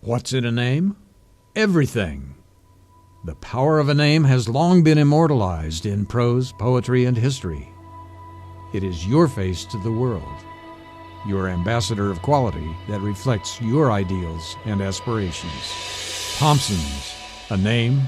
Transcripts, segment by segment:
What's in a name? Everything. The power of a name has long been immortalized in prose, poetry, and history. It is your face to the world, your ambassador of quality that reflects your ideals and aspirations. Thompson's, a name,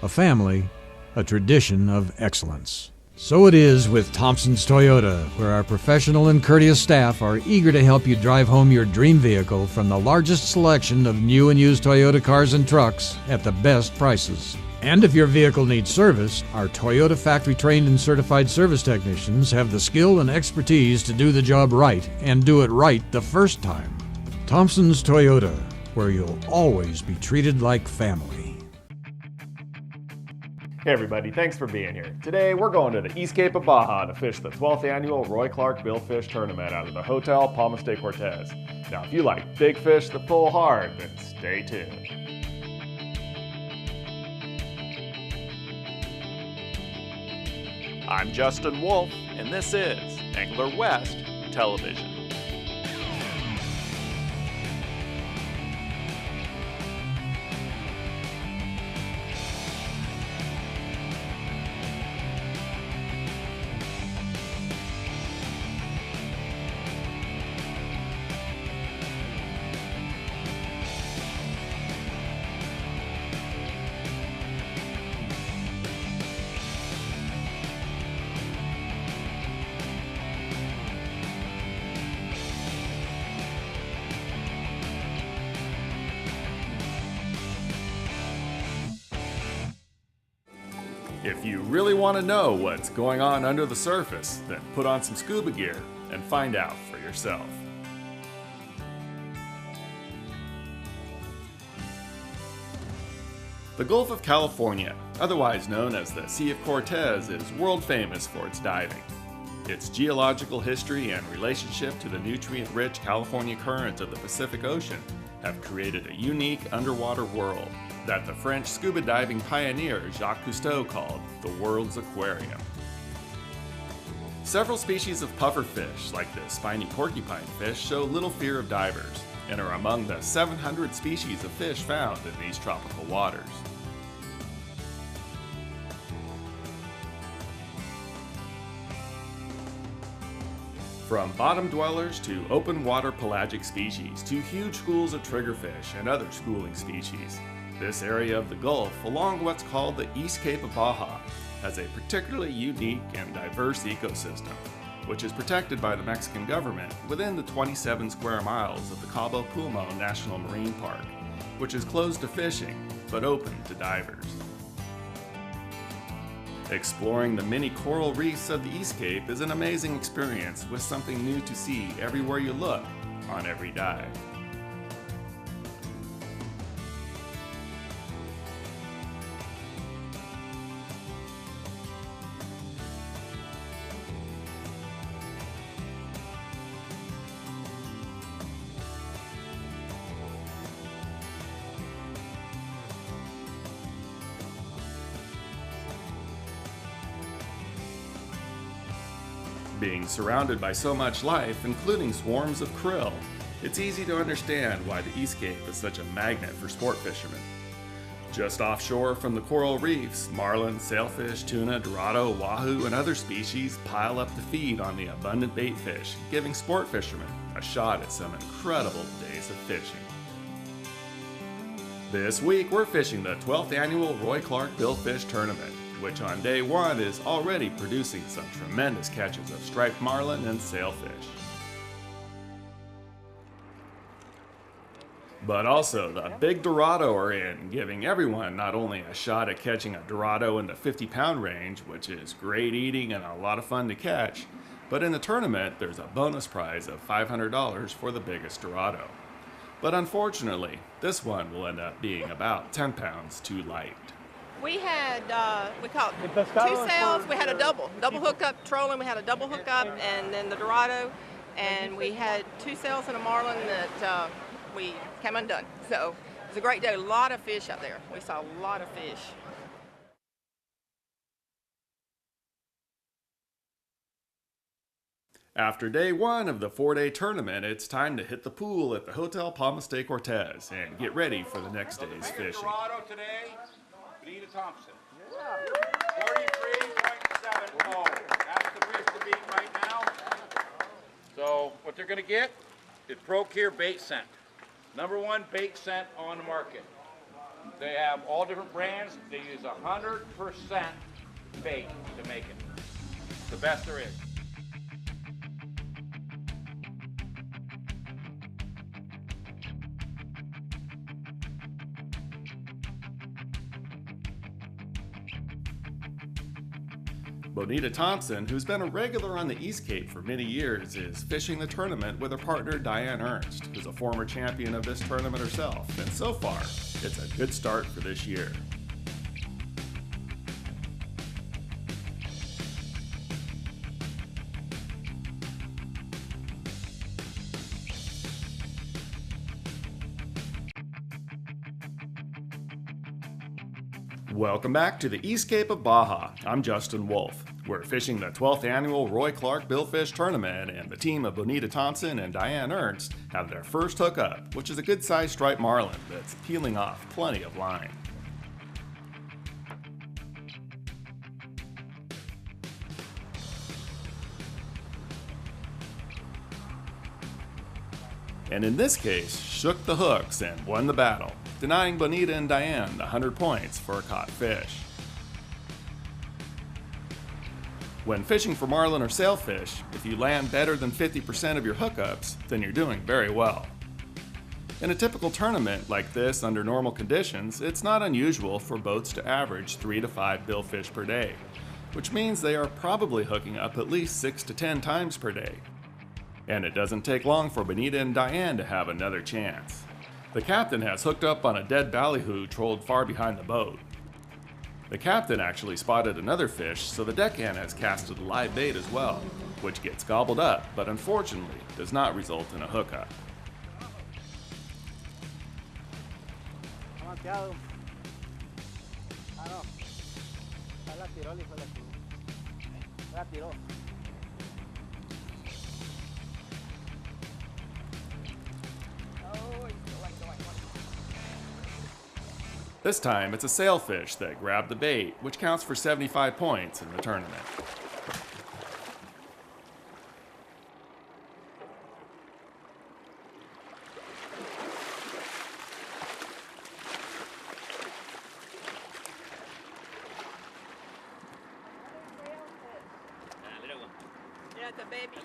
a family, a tradition of excellence. So it is with Thompson's Toyota, where our professional and courteous staff are eager to help you drive home your dream vehicle from the largest selection of new and used Toyota cars and trucks at the best prices. And if your vehicle needs service, our Toyota factory-trained and certified service technicians have the skill and expertise to do the job right and do it right the first time. Thompson's Toyota, where you'll always be treated like family. Hey everybody, thanks for being here. Today we're going to the East Cape of Baja to fish the 12th annual Roy Clark Billfish Tournament out of the Hotel Palmas de Cortez. Now if you like big fish that pull hard, then stay tuned. I'm Justin Wolff, and this is Angler West Television. If you really want to know what's going on under the surface, then put on some scuba gear and find out for yourself. The Gulf of California, otherwise known as the Sea of Cortez, is world famous for its diving. Its geological history and relationship to the nutrient-rich California currents of the Pacific Ocean have created a unique underwater world that the French scuba diving pioneer Jacques Cousteau called the world's aquarium. Several species of pufferfish, like the spiny porcupine fish, show little fear of divers and are among the 700 species of fish found in these tropical waters. From bottom dwellers to open water pelagic species to huge schools of triggerfish and other schooling species, this area of the Gulf, along what's called the East Cape of Baja, has a particularly unique and diverse ecosystem, which is protected by the Mexican government within the 27 square miles of the Cabo Pulmo National Marine Park, which is closed to fishing but open to divers. Exploring the many coral reefs of the East Cape is an amazing experience with something new to see everywhere you look on every dive. Being surrounded by so much life, including swarms of krill, it's easy to understand why the East Cape is such a magnet for sport fishermen. Just offshore from the coral reefs, marlin, sailfish, tuna, dorado, wahoo, and other species pile up to feed on the abundant bait fish, giving sport fishermen a shot at some incredible days of fishing. This week, we're fishing the 12th annual Roy Clark Billfish Tournament, which on day one is already producing some tremendous catches of striped marlin and sailfish. But also, the big Dorado are in, giving everyone not only a shot at catching a Dorado in the 50-pound range, which is great eating and a lot of fun to catch, but in the tournament, there's a bonus prize of $500 for the biggest Dorado. But unfortunately, this one will end up being about 10 pounds too light. We had, we caught 2 sails. We had a double hookup trolling. We had a double hookup and then the Dorado. And we had 2 sails and a marlin that we came undone. So it was a great day. A lot of fish out there. We saw a lot of fish. After day one of the 4-day tournament, it's time to hit the pool at the Hotel Palmas de Cortez and get ready for the next day's fishing. Dorado today, Bonita Thompson. 33.70. That's the fish to beat right now. So what they're going to get is Procure bait scent. #1 bait scent on the market. They have all different brands. They use 100% bait to make it. The best there is. Bonita Thompson, who's been a regular on the East Cape for many years, is fishing the tournament with her partner Diane Ernst, who's a former champion of this tournament herself, and so far, it's a good start for this year. Welcome back to the East Cape of Baja. I'm Justin Wolff. We're fishing the 12th annual Roy Clark Billfish Tournament, and the team of Bonita Thompson and Diane Ernst have their first hookup, which is a good-sized striped marlin that's peeling off plenty of line. And in this case, shook the hooks and won the battle, denying Bonita and Diane the 100 points for a caught fish. When fishing for marlin or sailfish, if you land better than 50% of your hookups, then you're doing very well. In a typical tournament like this under normal conditions, it's not unusual for boats to average 3 to 5 billfish per day, which means they are probably hooking up at least 6 to 10 times per day. And it doesn't take long for Bonita and Diane to have another chance. The captain has hooked up on a dead ballyhoo trolled far behind the boat. The captain actually spotted another fish, so the deckhand has casted a live bait as well, which gets gobbled up, but unfortunately does not result in a hookup. This time, it's a sailfish that grabbed the bait, which counts for 75 points in the tournament. Yeah, the baby.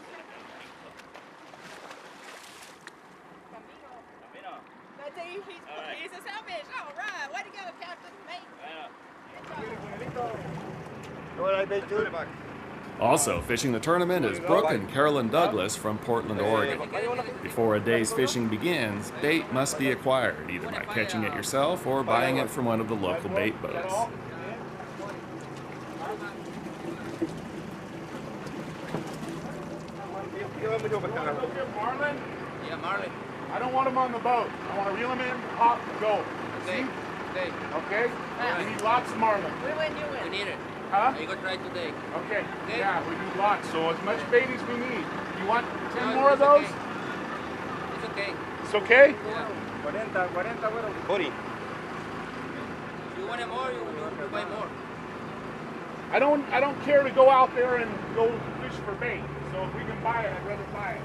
He's a sailfish. All right. Way to go, Captain. Mate. Also fishing the tournament is Brooke and Carolyn Douglas from Portland, Oregon. Before a day's fishing begins, bait must be acquired, either by catching it yourself or buying it from one of the local bait boats. Marlin? Yeah, marlin. I don't want them on the boat. I want to reel them in, pop, go. Okay. Okay. Okay? We need lots of marlin. We win, you We win. need it. Huh? You go try today. Okay. Okay. Yeah, we need lots. So as much bait as we need. You want 10 No, more of it's those? okay. It's okay. It's okay? Yeah. 40. You want more, you buy more. I don't care to go out there and go fish for bait. So if we can buy it, I'd rather buy it.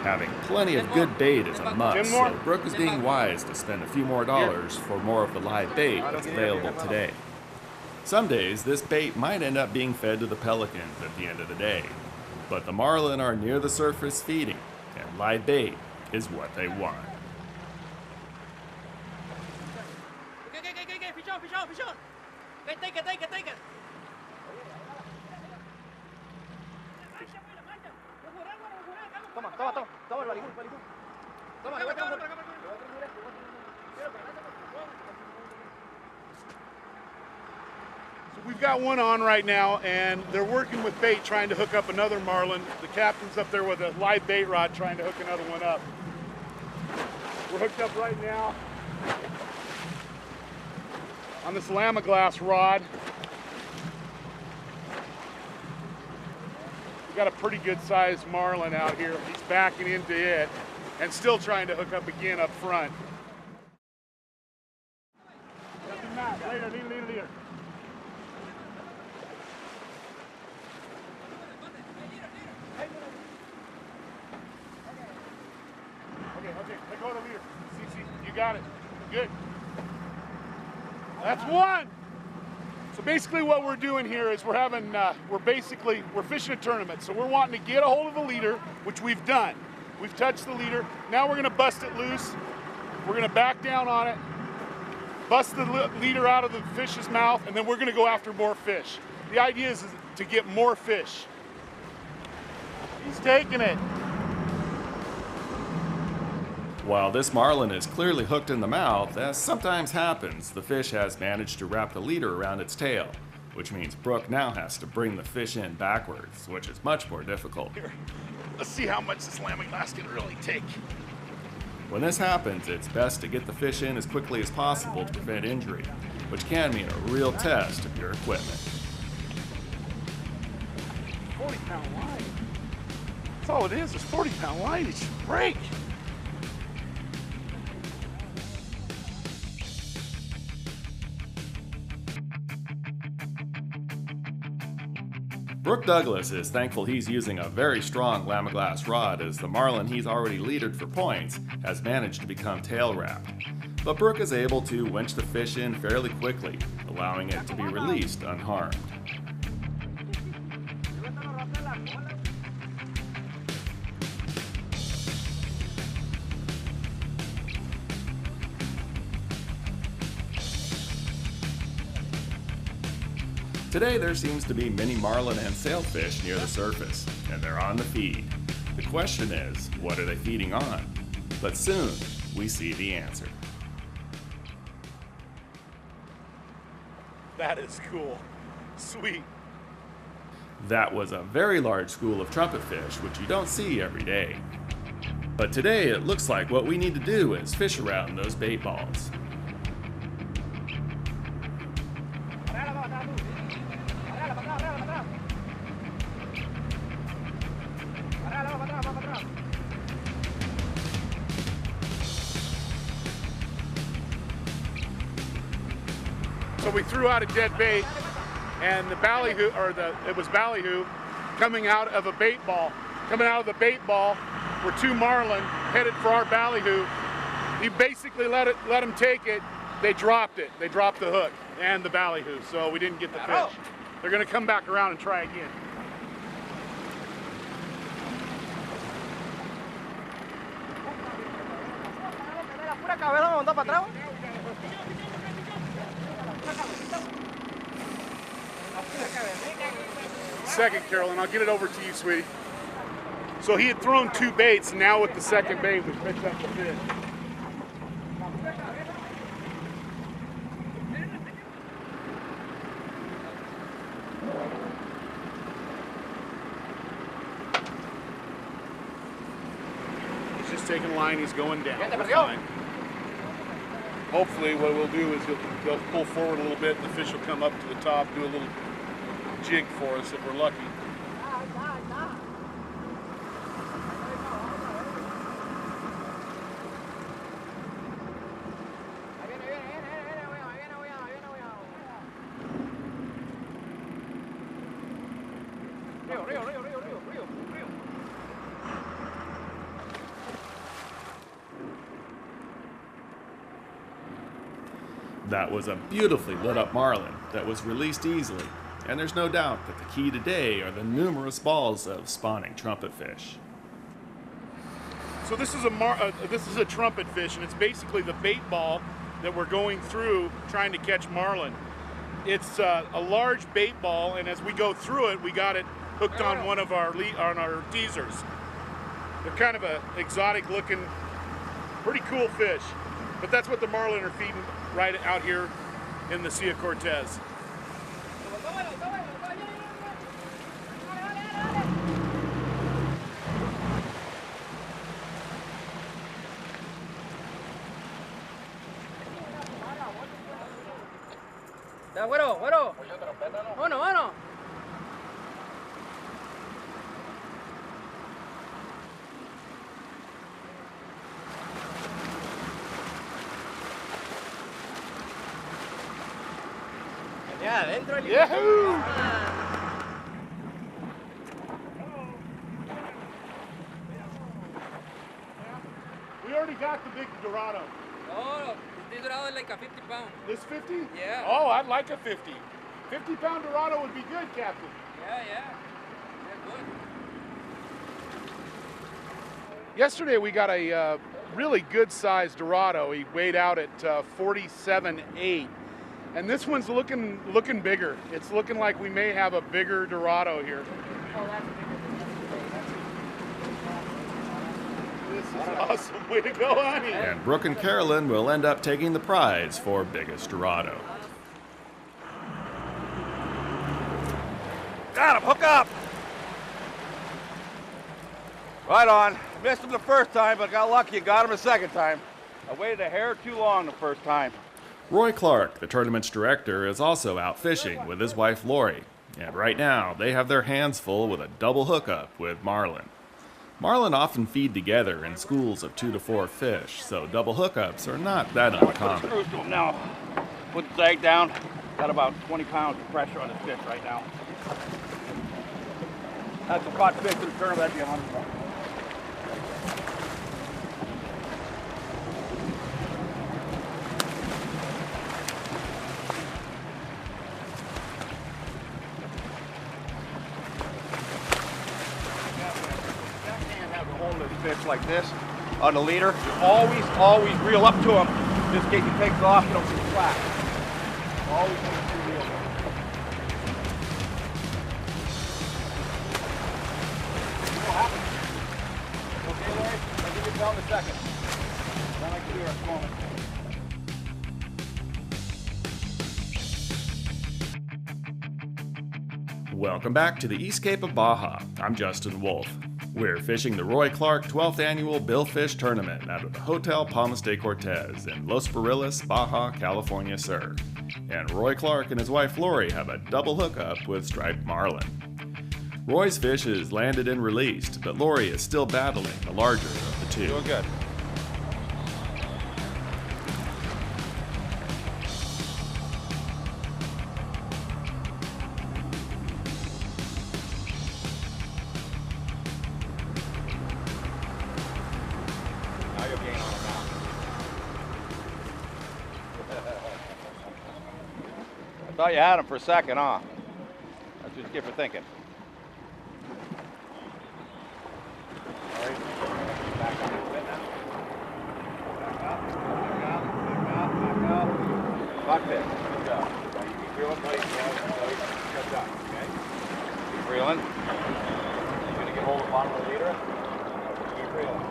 Having plenty of good bait is a must, 10 more? so Brooke is being wise to spend a few more dollars for more of the live bait that's available today. Some days, this bait might end up being fed to the pelicans at the end of the day, but the marlin are near the surface feeding, and live bait is what they want. Okay, fish on. Okay, take it. So we've got one on right now, and they're working with bait trying to hook up another marlin. The captain's up there with a live bait rod trying to hook another one up. We're hooked up right now on this Lama glass rod. Got a pretty good sized marlin out here. He's backing into it and still trying to hook up again up front. Later. Okay, let go of the leader. See, you got it. Good. That's one. So basically what we're doing here is we're fishing a tournament. So we're wanting to get a hold of the leader, which we've done. We've touched the leader. Now we're gonna bust it loose. We're gonna back down on it, bust the leader out of the fish's mouth, and then we're gonna go after more fish. The idea is to get more fish. He's taking it. While this marlin is clearly hooked in the mouth, as sometimes happens, the fish has managed to wrap the leader around its tail, which means Brooke now has to bring the fish in backwards, which is much more difficult. Here, let's see how much this lambing glass can really take. When this happens, it's best to get the fish in as quickly as possible to prevent injury, which can mean a real test of your equipment. 40-pound line. That's all it is 40-pound line. It should break. Brooke Douglas is thankful he's using a very strong Lamiglass rod, as the marlin he's already leadered for points has managed to become tail wrapped. But Brooke is able to winch the fish in fairly quickly, allowing it to be released unharmed. Today there seems to be many marlin and sailfish near the surface, and they're on the feed. The question is, what are they feeding on? But soon, we see the answer. That is cool. Sweet. That was a very large school of trumpetfish, which you don't see every day. But today it looks like what we need to do is fish around those bait balls. So we threw out a dead bait, and the ballyhoo, it was ballyhoo, coming out of a bait ball. Coming out of the bait ball were two marlin headed for our ballyhoo. He basically let him take it. They dropped it. They dropped the hook and the ballyhoo, so we didn't get the fish. They're going to come back around and try again. Second, Carolyn, I'll get it over to you, sweetie. So he had thrown two baits, and now with the second bait, we picked up the fish. He's just taking line, he's going down. We're fine. Hopefully what we'll do is they'll pull forward a little bit, and the fish will come up to the top, do a little jig for us if we're lucky. That was a beautifully lit up marlin that was released easily, and there's no doubt that the key today are the numerous balls of spawning trumpetfish. So this is a trumpet fish, and it's basically the bait ball that we're going through trying to catch marlin. It's a large bait ball, and as we go through it, we got it hooked on one of our teasers. They're kind of a exotic looking, pretty cool fish, but that's what the marlin are feeding right out here in the Sea of Cortez. Güero, güero. Vámonos, vámonos. Ya, adentro el Yahoo! We already got the big Dorado. Oh, this Dorado is like a 50 pound. This 50? Yeah. Oh, I'd like a 50. 50-pound Dorado would be good, Captain. Yeah. They're good. Yesterday we got a really good-sized Dorado. He weighed out at 47.8, and this one's looking bigger. It's looking like we may have a bigger Dorado here. Oh, that's bigger. This is awesome. Way to go, honey. And Brooke and Carolyn will end up taking the prize for biggest Dorado. Got him, hook up. Right on. Missed him the first time, but got lucky and got him the second time. I waited a hair too long the first time. Roy Clark, the tournament's director, is also out fishing with his wife Lori. And right now, they have their hands full with a double hookup with marlin. Marlin often feed together in schools of 2 to 4 fish, so double hookups are not that Put the uncommon. screws to him now. Put the zag down. Got about 20 pounds of pressure on this fish right now. That's a caught fish in the tournament. That'd be 100 pounds. Fish like this on the leader, you always reel up to him. Just in case he takes off, you don't see flat. Always make sure you reel. What happened? Okay, Larry? I'll give you a bell in a second. Sound like you are at the moment. Welcome back to the East Cape of Baja. I'm Justin Wolff. We're fishing the Roy Clark 12th Annual Billfish Tournament out of the Hotel Palmas de Cortez in Los Barriles, Baja, California Sur. And Roy Clark and his wife Lori have a double hookup with striped marlin. Roy's fish is landed and released, but Lori is still battling the larger of the two. Doing good. Now you'll gain on him now. I thought you had him for a second, huh? That's what you get for thinking. All right. Back up a little bit now. Back up. Buckfish. Good job. Now you keep reeling, buddy. Good job. Okay. Keep reeling. You're going to get hold of the bottom of the leader. Keep reeling.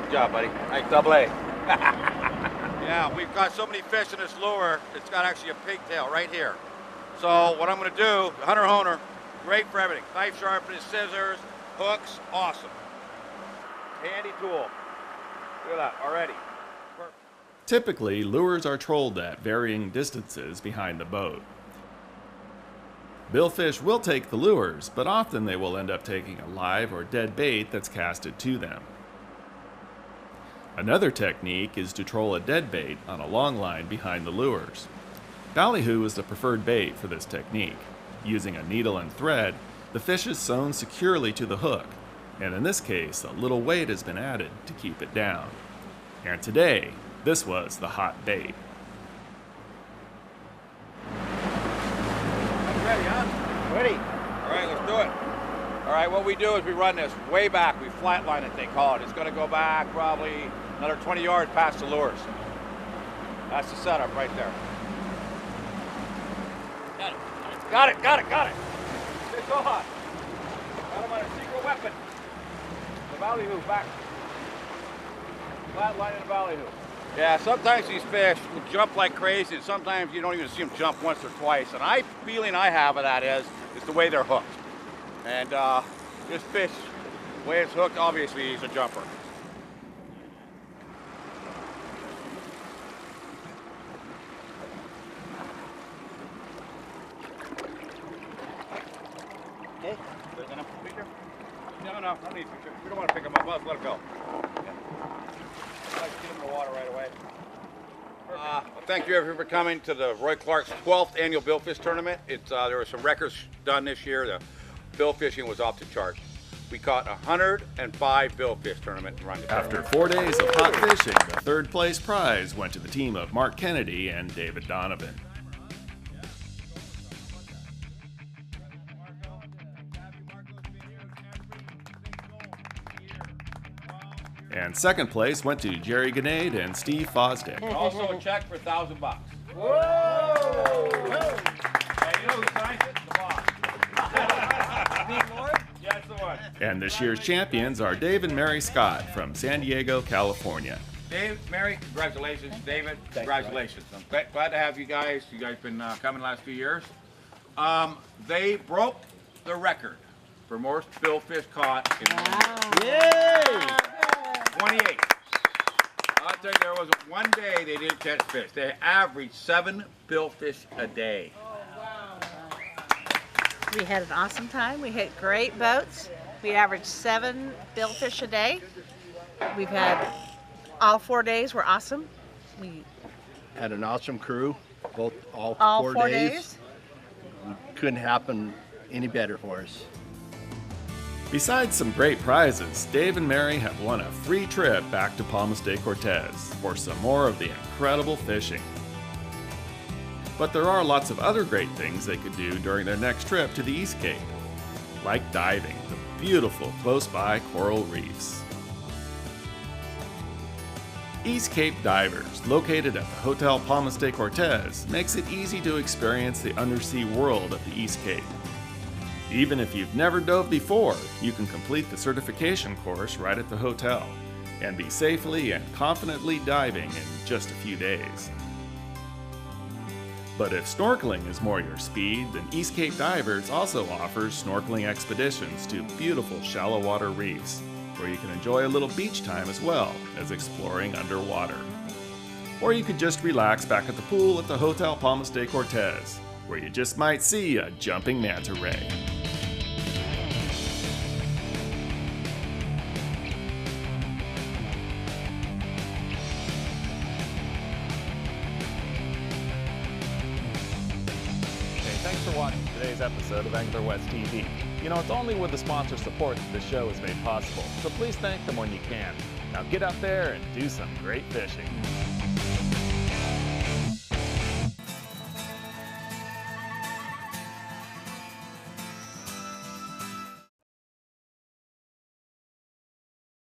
Good job, buddy. Nice double A. Yeah, we've got so many fish in this lure, it's got actually a pigtail right here. So what I'm going to do, the hunter honer, great for everything. Knife sharpeners, scissors, hooks, awesome. Handy tool. Look at that, already. Perfect. Typically, lures are trolled at varying distances behind the boat. Billfish will take the lures, but often they will end up taking a live or dead bait that's casted to them. Another technique is to troll a dead bait on a long line behind the lures. Ballyhoo is the preferred bait for this technique. Using a needle and thread, the fish is sewn securely to the hook, and in this case, a little weight has been added to keep it down. And today, this was the hot bait. Ready, huh? Ready. All right, let's do it. All right, what we do is we run this way back. We flatline it, they call it. It's going to go back probably another 20 yards past the lures. That's the setup right there. Got it. Fish on. Got him on a secret weapon. The ballyhoo back. Flatline in the ballyhoo. Yeah, sometimes these fish will jump like crazy, and sometimes you don't even see them jump once or twice. And feeling I have of that is the way they're hooked. And this fish, the way it's hooked, obviously he's a jumper. no, no need. We don't want to pick them up. Let's let them go. Let's get them in the water right away. Well, thank you everyone for coming to the Roy Clark's 12th annual billfish tournament. There were some records done this year. The bill fishing was off the charts. We caught 105 billfish tournament and run. After 4 days of hot fishing, the third place prize went to the team of Mark Kennedy and David Donovan. And second place went to Jerry Ganade and Steve Fosdick. Also a check for $1,000. Whoa! Hey, you know who signed it? The boss. Yeah, that's the one. And this year's champions are Dave and Mary Scott from San Diego, California. Dave, Mary, congratulations. David, congratulations. I'm glad to have you guys. You guys been coming the last few years. They broke the record for most billfish caught in Yay! 28. I'll tell you, there was one day they didn't catch fish. They averaged 7 billfish a day. We had an awesome time. We hit great boats. We averaged 7 billfish a day. We've had all 4 days were awesome. We had an awesome crew, all all 4 days. Couldn't happen any better for us. Besides some great prizes, Dave and Mary have won a free trip back to Palmas de Cortez for some more of the incredible fishing. But there are lots of other great things they could do during their next trip to the East Cape, like diving the beautiful close-by coral reefs. East Cape Divers, located at the Hotel Palmas de Cortez, makes it easy to experience the undersea world of the East Cape. Even if you've never dove before, you can complete the certification course right at the hotel and be safely and confidently diving in just a few days. But if snorkeling is more your speed, then East Cape Divers also offers snorkeling expeditions to beautiful shallow water reefs, where you can enjoy a little beach time as well as exploring underwater. Or you could just relax back at the pool at the Hotel Palmas de Cortez, where you just might see a jumping manta ray. Thanks for watching today's episode of Angler West TV. You know, it's only with the sponsor support that this show is made possible, so please thank them when you can. Now get out there and do some great fishing.